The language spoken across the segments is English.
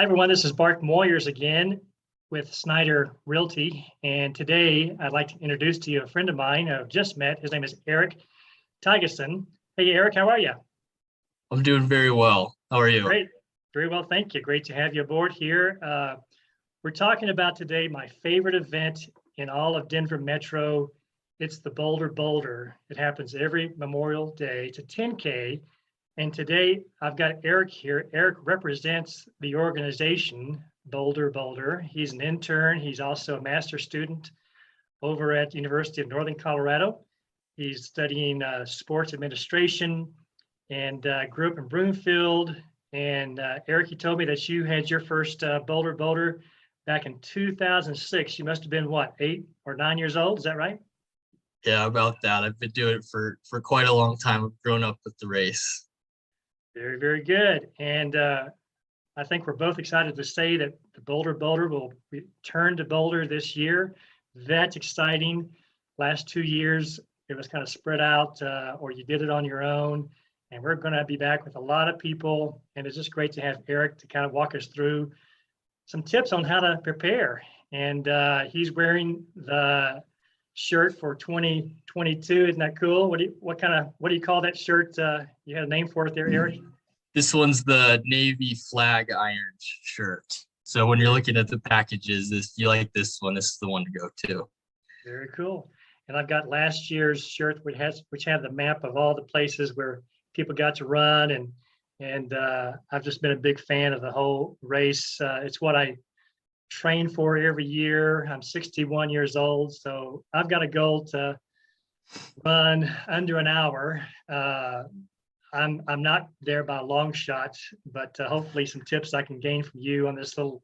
Hi, everyone. This is Bart Moyers again with Snyder Realty. And today I'd like to introduce to you a friend of mine I've just met. His name is Erik Thygesen. Hey, Erik, how are you? I'm doing very well. How are you? Great. Very well, thank you. Great to have you aboard here. We're talking about today my favorite event in all of Denver Metro. It's the Bolder Boulder. It happens every Memorial Day. It's a 10K. And today I've got Erik here. Erik represents the organization Bolder Boulder. He's an intern. He's also a master's student over at the University of Northern Colorado. He's studying sports administration and grew up in Broomfield. And Erik, you told me that you had your first Bolder Boulder back in 2006. You must have been what, 8 or 9 years old? Is that right? Yeah, about that. I've been doing it for quite a long time. I've grown up with the race. Very, very good. And I think we're both excited to say that the Bolder Boulder will return to Boulder this year. That's exciting. Last 2 years, it was kind of spread out, or you did it on your own. And we're going to be back with a lot of people. And it's just great to have Erik to kind of walk us through some tips on how to prepare. And he's wearing the shirt for 2022. Isn't that cool? What do you call that shirt? You had a name for it there, Erik? This one's the Navy flag iron shirt. So when you're looking at the packages, you like this one, this is the one to go to. Very cool. And I've got last year's shirt which had the map of all the places where people got to run, and I've just been a big fan of the whole race. It's what I train for every year. I'm 61 years old, so I've got a goal to run under an hour. I'm not there by a long shot, but hopefully some tips I can gain from you on this little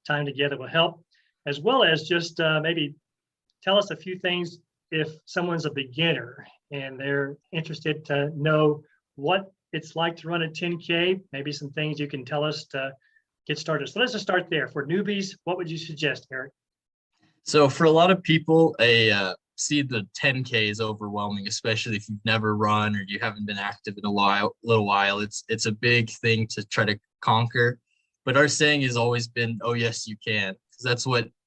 time together will help, as well as just maybe tell us a few things if someone's a beginner and they're interested to know what it's like to run a 10K, maybe some things you can tell us to get started. So let's just start there. For newbies, what would you suggest, Erik? So for a lot of people, see the 10K is overwhelming, especially if you've never run or you haven't been active in a little while. It's a big thing to try to conquer. But our saying has always been, "Oh yes, you can," because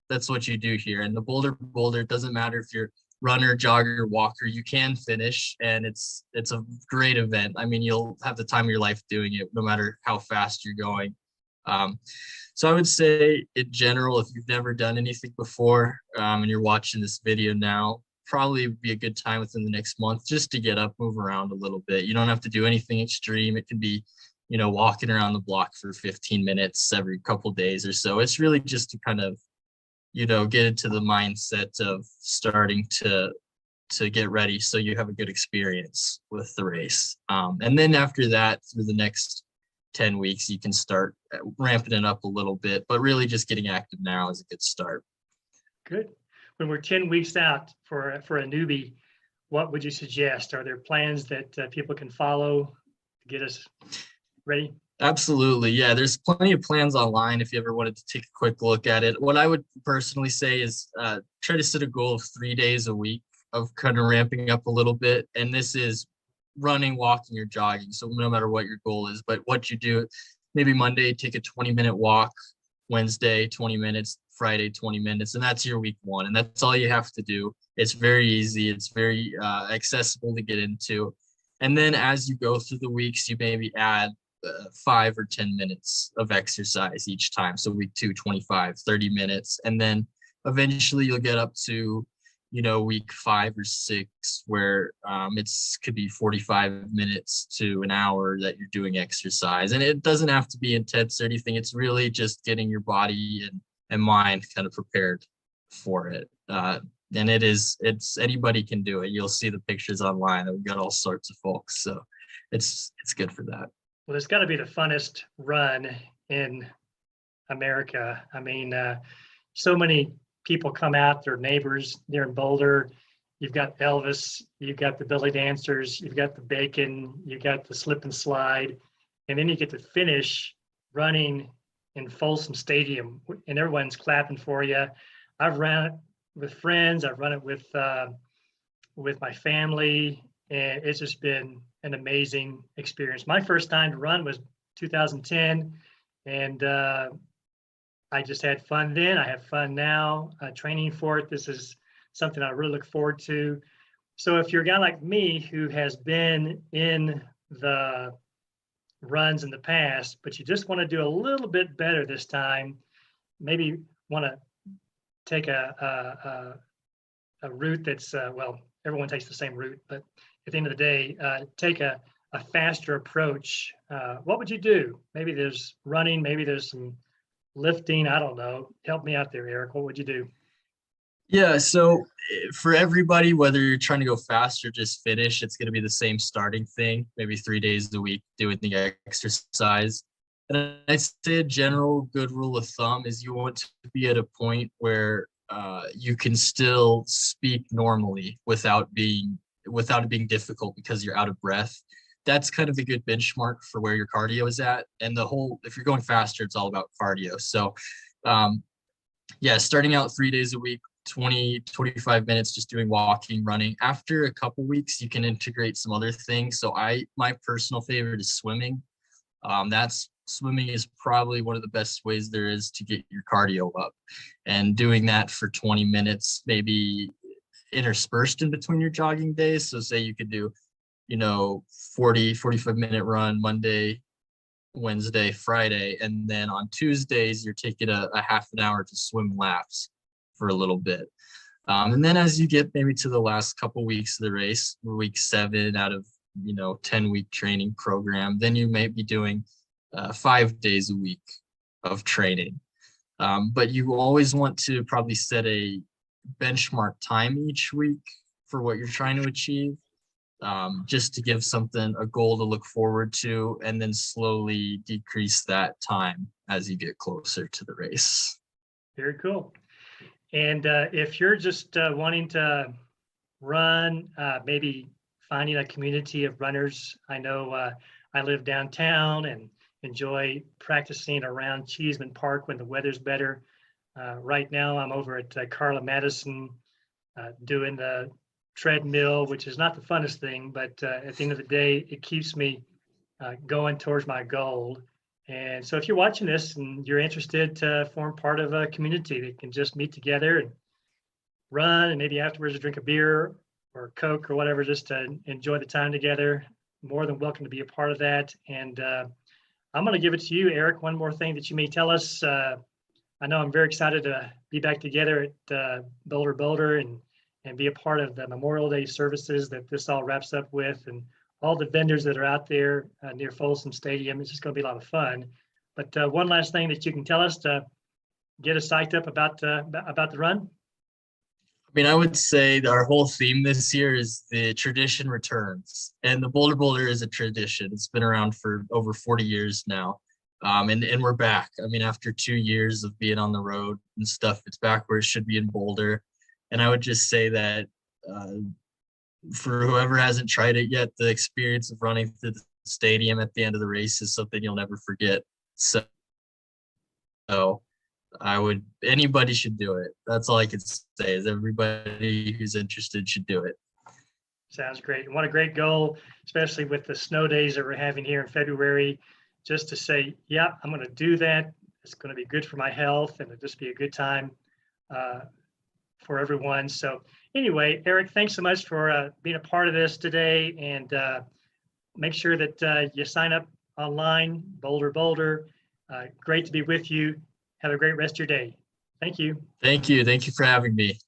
that's what you do here. And the Bolder Boulder, it doesn't matter if you're runner, jogger, walker, you can finish, and it's a great event. I mean, you'll have the time of your life doing it, no matter how fast you're going. So I would say in general, if you've never done anything before and you're watching this video now, probably would be a good time within the next month just to get up, move around a little bit. You don't have to do anything extreme. It can be, walking around the block for 15 minutes every couple days or so. It's really just to kind of, get into the mindset of starting to get ready so you have a good experience with the race. And then after that, through the next 10 weeks, you can start ramping it up a little bit, but really just getting active now is a good start. Good. When we're 10 weeks out for a newbie, what would you suggest? Are there plans that people can follow to get us ready? Absolutely. Yeah, there's plenty of plans online if you ever wanted to take a quick look at it. What I would personally say is try to set a goal of 3 days a week of kind of ramping up a little bit. And this is running, walking, or jogging. So no matter what your goal is, but what you do, maybe Monday, take a 20-minute walk, Wednesday, 20 minutes, Friday, 20 minutes, and that's your week 1. And that's all you have to do. It's very easy. It's very accessible to get into. And then as you go through the weeks, you maybe add 5 or 10 minutes of exercise each time. So week 2, 25, 30 minutes. And then eventually you'll get up to, week 5 or 6, where could be 45 minutes to an hour that you're doing exercise. And it doesn't have to be intense or anything. It's really just getting your body and mind kind of prepared for it. And it's anybody can do it. You'll see the pictures online. We've got all sorts of folks. So it's good for that. Well, it's got to be the funnest run in America. I mean, so many people come out, their neighbors there in Boulder. You've got Elvis, you've got the belly dancers, you've got the bacon, you've got the slip and slide, and then you get to finish running in Folsom Stadium, and everyone's clapping for you. I've run it with friends, I've run it with my family, and it's just been an amazing experience. My first time to run was 2010, and I just had fun then. I have fun now training for it. This is something I really look forward to. So if you're a guy like me who has been in the runs in the past, but you just want to do a little bit better this time, maybe want to take a route that's, well, everyone takes the same route, but at the end of the day, take a faster approach, what would you do? Maybe there's running, maybe there's some lifting. I don't know. Help me out there, Erik. What would you do? Yeah, so for everybody, whether you're trying to go fast or just finish, it's going to be the same starting thing, maybe 3 days a week doing the exercise. And I'd say a general good rule of thumb is you want to be at a point where you can still speak normally without it being difficult because you're out of breath. That's kind of a good benchmark for where your cardio is at. And if you're going faster, it's all about cardio. So yeah, starting out 3 days a week, 20-25 minutes just doing walking, running. After a couple weeks, you can integrate some other things. So my personal favorite is swimming. Swimming is probably one of the best ways there is to get your cardio up, and doing that for 20 minutes, maybe interspersed in between your jogging days. So say you could do 45-minute run Monday, Wednesday, Friday, and then on Tuesdays you're taking a half an hour to swim laps for a little bit. And then as you get maybe to the last couple weeks of the race, week 7 out of 10-week training program, then you may be doing 5 days a week of training. But you always want to probably set a benchmark time each week for what you're trying to achieve, just to give a goal to look forward to, and then slowly decrease that time as you get closer to the race. Very cool. And if you're just wanting to run, maybe finding a community of runners. I know I live downtown and enjoy practicing around Cheeseman Park when the weather's better. Right now I'm over at Carla Madison doing the treadmill, which is not the funnest thing, but at the end of the day, it keeps me going towards my goal. And so if you're watching this and you're interested to form part of a community that can just meet together and run, and maybe afterwards drink a beer or Coke or whatever, just to enjoy the time together, more than welcome to be a part of that. And I'm going to give it to you, Erik. One more thing that you may tell us. I know I'm very excited to be back together at Bolder Boulder and be a part of the Memorial Day services that this all wraps up with, and all the vendors that are out there near Folsom Stadium. It's just going to be a lot of fun. But one last thing that you can tell us to get us psyched up about the run. I mean, I would say that our whole theme this year is the tradition returns, and the Bolder Boulder is a tradition. It's been around for over 40 years now, and we're back. I mean, after 2 years of being on the road and stuff, it's back where it should be in Boulder. And I would just say that for whoever hasn't tried it yet, the experience of running through the stadium at the end of the race is something you'll never forget. So anybody should do it. That's all I can say, is everybody who's interested should do it. Sounds great. And what a great goal, especially with the snow days that we're having here in February, just to say, yeah, I'm going to do that. It's going to be good for my health, and it'll just be a good time for everyone. So anyway, Erik, thanks so much for being a part of this today, and make sure that you sign up online, Bolder Boulder. Great to be with you. Have a great rest of your day. Thank you. Thank you. Thank you for having me.